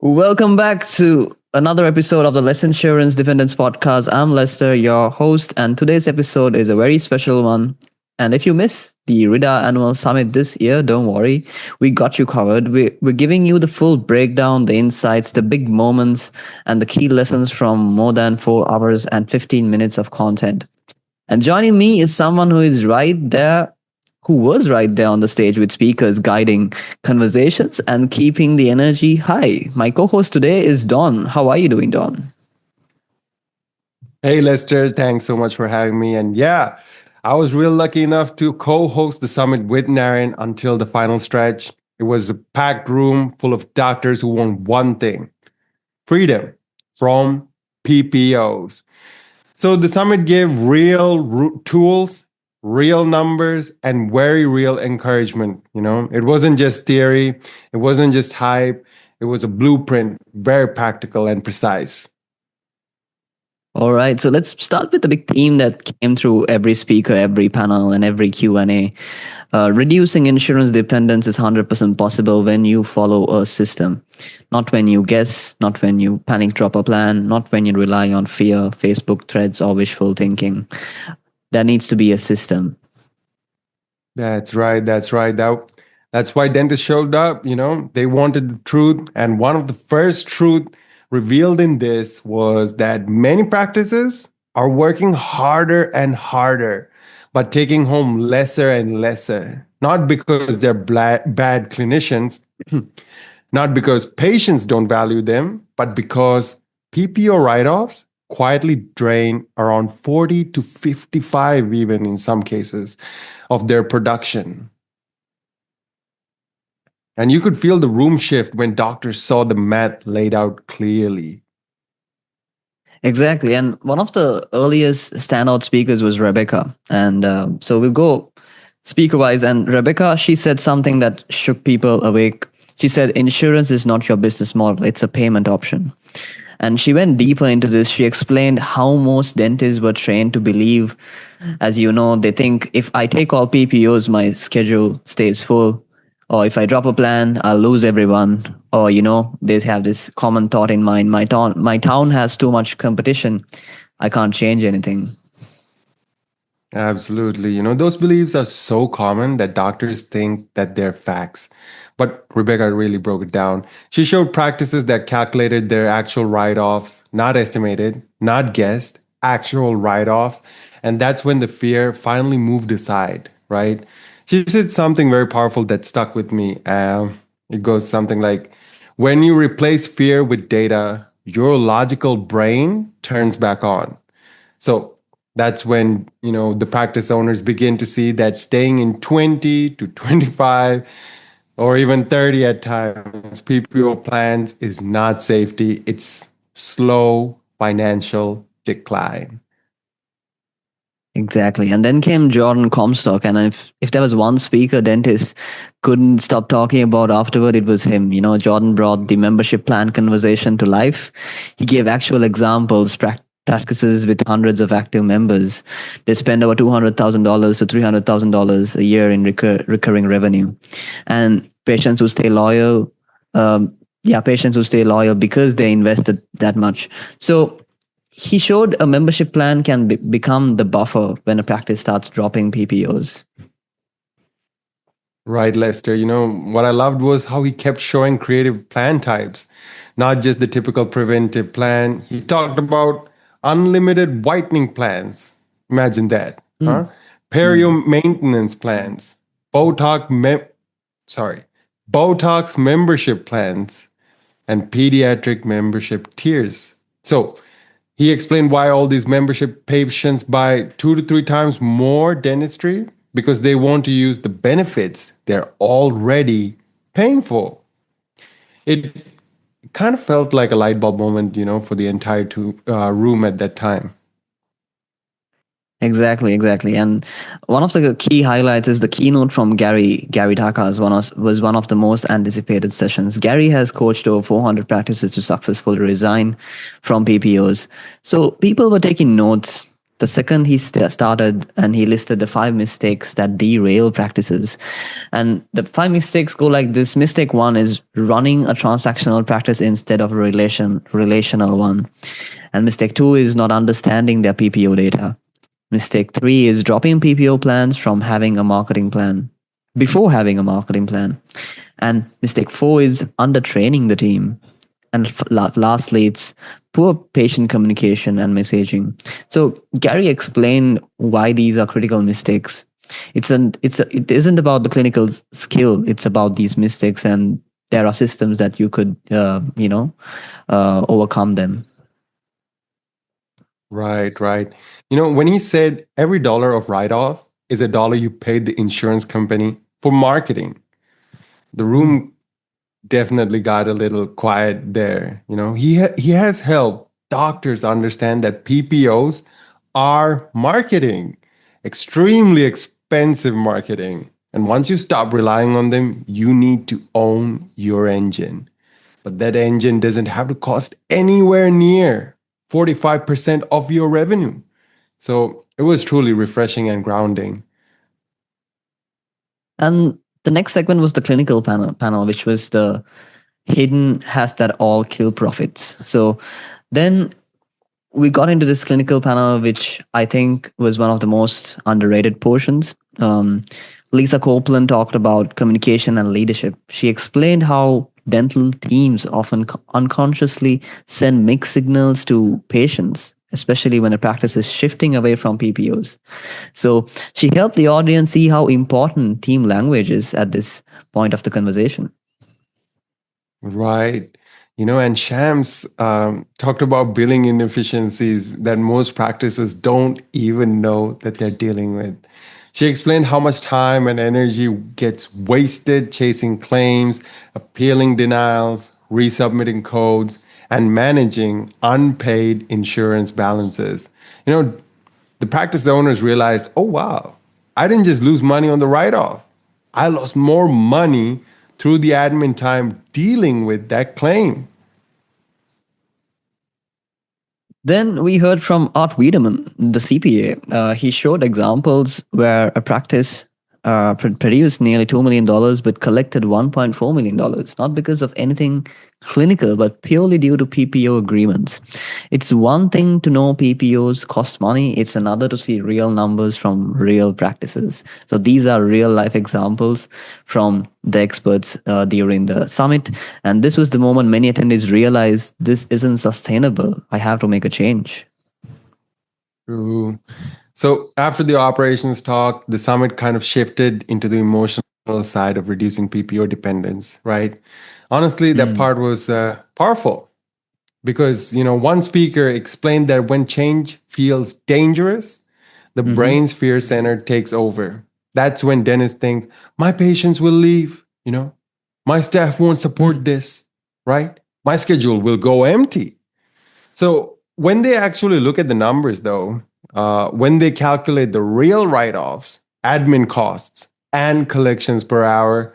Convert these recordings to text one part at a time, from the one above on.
Welcome back to another episode of the Less Insurance Dependence Podcast. I'm Lester, your host, and today's episode is a very special one. And if you miss the RIDA annual summit this year, don't worry, we got you covered. We're giving you the full breakdown, the insights, the big moments, and the key lessons from more than 4 hours and 15 minutes of content. And joining me is someone who is right there, who was right there on the stage with speakers guiding conversations and keeping the energy high. My co host today is Don. How are you doing, Don? Hey, Lester, thanks so much for having me. And yeah, I was real lucky enough to co host the summit with Naren until the final stretch. It was a packed room full of doctors who want one thing: freedom from PPOs. So the summit gave real tools, real numbers, and very real encouragement. It wasn't just theory, it wasn't just hype, it was a blueprint, very practical and precise. All right, so let's start with the big theme that came through every speaker, every panel, and every Q&A. Reducing insurance dependence is 100% possible when you follow a system, not when you guess, not when you panic drop a plan, not when you rely on fear, Facebook threads, or wishful thinking. There needs to be a system. That's right. That's why dentists showed up. They wanted the truth. And one of the first truth revealed in this was that many practices are working harder and harder, but taking home lesser and lesser. Not because they're bad clinicians, not because patients don't value them, but because PPO write-offs quietly drain around 40 to 55, even in some cases, of their production. And you could feel the room shift when doctors saw the math laid out clearly. Exactly. And one of the earliest standout speakers was Rebecca. And so we'll go speaker wise. And Rebecca, she said something that shook people awake. She said, insurance is not your business model, it's a payment option. And she went deeper into this. She explained how most dentists were trained to believe, as you know, they think if I take all PPOs, my schedule stays full. Or if I drop a plan, I'll lose everyone. Or, they have this common thought in mind. My town has too much competition. I can't change anything. Absolutely. Those beliefs are so common that doctors think that they're facts. But Rebecca really broke it down. She showed practices that calculated their actual write offs, not estimated, not guessed, actual write offs. And that's when the fear finally moved aside, right? She said something very powerful that stuck with me. It goes something like, when you replace fear with data, your logical brain turns back on. So that's when, the practice owners begin to see that staying in 20 to 25 or even 30 at times PPO plans is not safety, it's slow financial decline. Exactly. And then came Jordan Comstock. And if there was one speaker dentist couldn't stop talking about afterward, it was him. Jordan brought the membership plan conversation to life. He gave actual examples, practices with hundreds of active members. They spend over $200,000 to $300,000 a year in recurring revenue. And patients who stay loyal, patients who stay loyal because they invested that much. So he showed a membership plan can become the buffer when a practice starts dropping PPOs. Right, Lester. What I loved was how he kept showing creative plan types, not just the typical preventive plan. He talked about unlimited whitening plans. Imagine that. Huh? Perio maintenance plans, Botox, Botox membership plans, and pediatric membership tiers. So he explained why all these membership patients buy 2 to 3 times more dentistry because they want to use the benefits they're already paying for. It kind of felt like a light bulb moment, for the entire room at that time. Exactly. And one of the key highlights is the keynote from Gary Taka's was one of the most anticipated sessions. Gary has coached over 400 practices to successfully resign from PPOs. So people were taking notes. The second he started and he listed the five mistakes that derail practices. And the five mistakes go like this. Mistake one is running a transactional practice instead of a relational one. And mistake two is not understanding their PPO data. Mistake three is dropping PPO plans from having a marketing plan before having a marketing plan. And mistake four is undertraining the team. And lastly, it's poor patient communication and messaging. So Gary explained why these are critical mistakes. It isn't about the clinical skill. It's about these mistakes, and there are systems that you could overcome them. Right, right. You know, when he said every dollar of write off is a dollar you paid the insurance company for marketing, the room definitely got a little quiet there. You know, he has helped doctors understand that PPOs are marketing, extremely expensive marketing. And once you stop relying on them, you need to own your engine. But that engine doesn't have to cost anywhere near 45% of your revenue. So it was truly refreshing and grounding. And the next segment was the clinical panel, which was the hidden has that all kill profits. So then we got into this clinical panel, which I think was one of the most underrated portions. Lisa Copeland talked about communication and leadership. She explained how dental teams often unconsciously send mixed signals to patients, especially when a practice is shifting away from PPOs. So she helped the audience see how important team language is at this point of the conversation. Right. You know, and Shams talked about billing inefficiencies that most practices don't even know that they're dealing with. She explained how much time and energy gets wasted chasing claims, appealing denials, resubmitting codes, and managing unpaid insurance balances. You know, the practice owners realized, oh, wow, I didn't just lose money on the write off. I lost more money through the admin time dealing with that claim. Then we heard from Art Wiedemann, the CPA. He showed examples where a practice produced nearly $2 million but collected $1.4 million, not because of anything clinical, but purely due to PPO agreements. It's one thing to know PPOs cost money, it's another to see real numbers from real practices. So these are real life examples from the experts during the summit. And this was the moment many attendees realized this isn't sustainable. I have to make a change. True. So after the operations talk, the summit kind of shifted into the emotional side of reducing PPO dependence, right? Honestly, that Mm. part was powerful because, you know, one speaker explained that when change feels dangerous, the Mhm. brain's fear center takes over. That's when dentist thinks, my patients will leave, you know, my staff won't support Mm. this, right? My schedule will go empty. So when they actually look at the numbers, though, when they calculate the real write offs, admin costs, and collections per hour,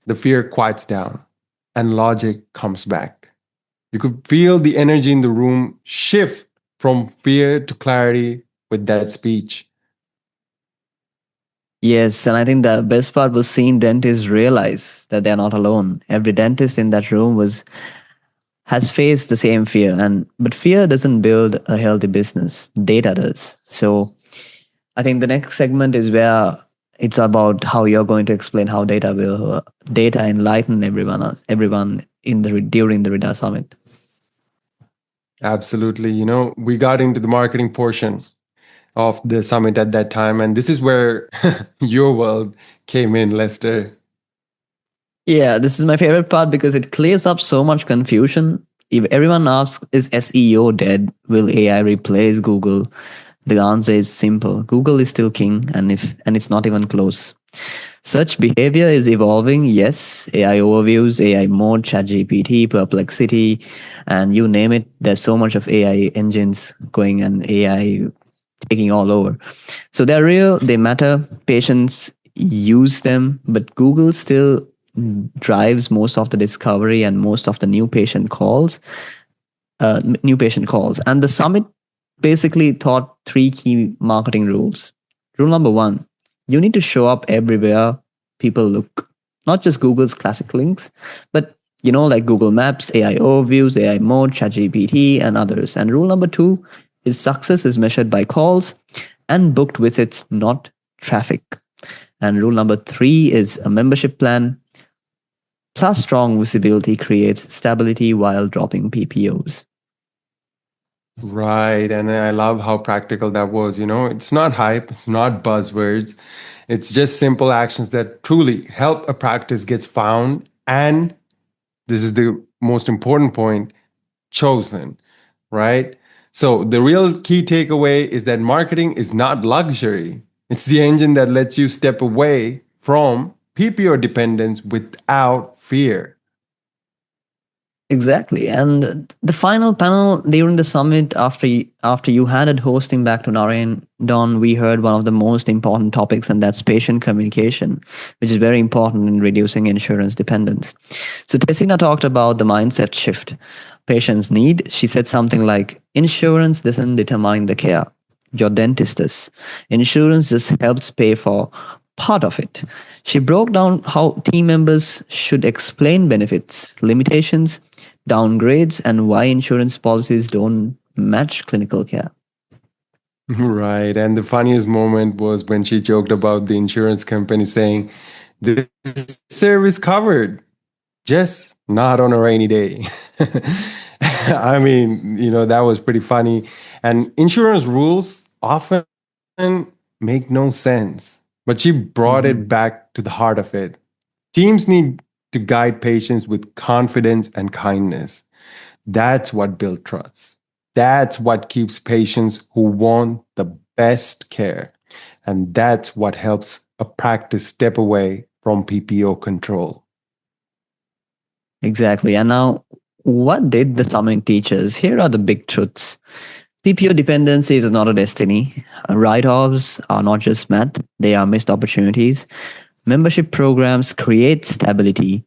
the fear quiets down and logic comes back. You could feel the energy in the room shift from fear to clarity with that speech. Yes, and I think the best part was seeing dentists realize that they're not alone. Every dentist in that room was has faced the same fear, and but fear doesn't build a healthy business. Data does. So I think the next segment is where it's about how you're going to explain how data enlighten everyone in the during the RIDA summit. Absolutely. You know, we got into the marketing portion of the summit at that time, and this is where your world came in, Lester. Yeah, this is my favorite part because it clears up so much confusion. If everyone asks, is SEO dead? Will AI replace Google? The answer is simple. Google is still king, and it's not even close. Search behavior is evolving. Yes, AI overviews, AI mode, ChatGPT, Perplexity, and you name it. There's so much of AI engines going and AI taking all over. So they're real, they matter. Patients use them, but Google still drives most of the discovery and most of the new patient calls. And the summit basically taught three key marketing rules. Rule number one, you need to show up everywhere people look, not just Google's classic links, but like Google Maps, AI overviews, AI mode, ChatGPT, and others. And rule number two is success is measured by calls and booked visits, not traffic. And rule number three is a membership plan plus strong visibility creates stability while dropping PPOs. Right. And I love how practical that was. It's not hype, it's not buzzwords. It's just simple actions that truly help a practice gets found. And this is the most important point, chosen, right? So the real key takeaway is that marketing is not luxury. It's the engine that lets you step away from PPO dependence without fear. Exactly. And the final panel during the summit, after you handed hosting back to Narayan, Don, we heard one of the most important topics, and that's patient communication, which is very important in reducing insurance dependence. So Tessina talked about the mindset shift patients need. She said something like, insurance doesn't determine the care. Your dentist does. Insurance just helps pay for part of it. She broke down how team members should explain benefits, limitations, downgrades, and why insurance policies don't match clinical care. Right. And the funniest moment was when she joked about the insurance company saying, "This service covered, just not on a rainy day." I mean, that was pretty funny. And insurance rules often make no sense, but she brought it Mhm. back to the heart of it. Teams need to guide patients with confidence and kindness. That's what builds trust. That's what keeps patients who want the best care. And that's what helps a practice step away from PPO control. Exactly. And now, what did the summit teach us? Here are the big truths. PPO dependency is not a destiny. Write offs are not just math, they are missed opportunities. Membership programs create stability.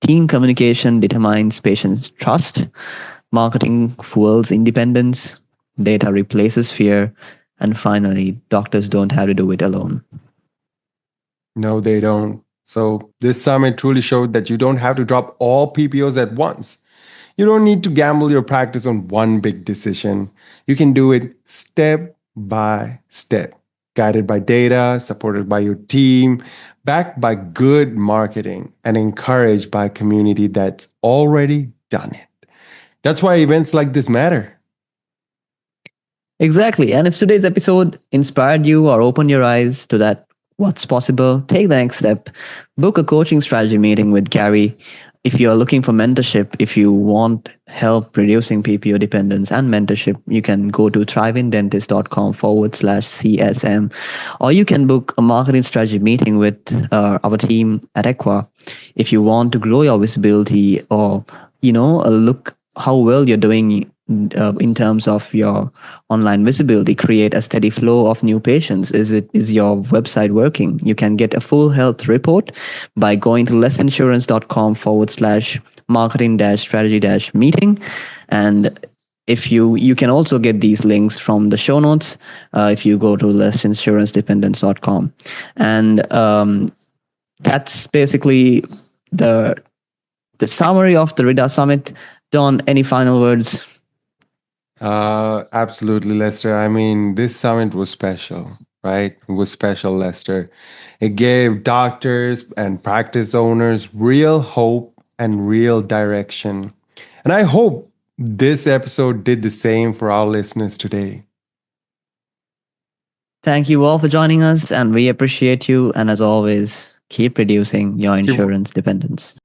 Team communication determines patients' trust. Marketing fuels independence. Data replaces fear. And finally, doctors don't have to do it alone. No, they don't. So, this summit truly showed that you don't have to drop all PPOs at once. You don't need to gamble your practice on one big decision. You can do it step by step, guided by data, supported by your team, backed by good marketing, and encouraged by a community that's already done it. That's why events like this matter. Exactly. And if today's episode inspired you or opened your eyes to that what's possible, take the next step. Book a coaching strategy meeting with Gary. If you're looking for mentorship, if you want help reducing PPO dependence and mentorship, you can go to thrivingdentist.com/CSM, or you can book a marketing strategy meeting with our team at Equa. If you want to grow your visibility or, look how well you're doing in terms of your online visibility, create a steady flow of new patients. Is your website working? You can get a full health report by going to lessinsurance.com/marketing strategy meeting. And if you can also get these links from the show notes if you go to lessinsurancedependence.com. And that's basically the the summary of the RIDA summit. Don, any final words? Absolutely, Lester. I mean, this summit was special, right? It was special, Lester. It gave doctors and practice owners real hope and real direction. And I hope this episode did the same for our listeners today. Thank you all for joining us, and we appreciate you. And as always, keep reducing your Keep insurance dependence.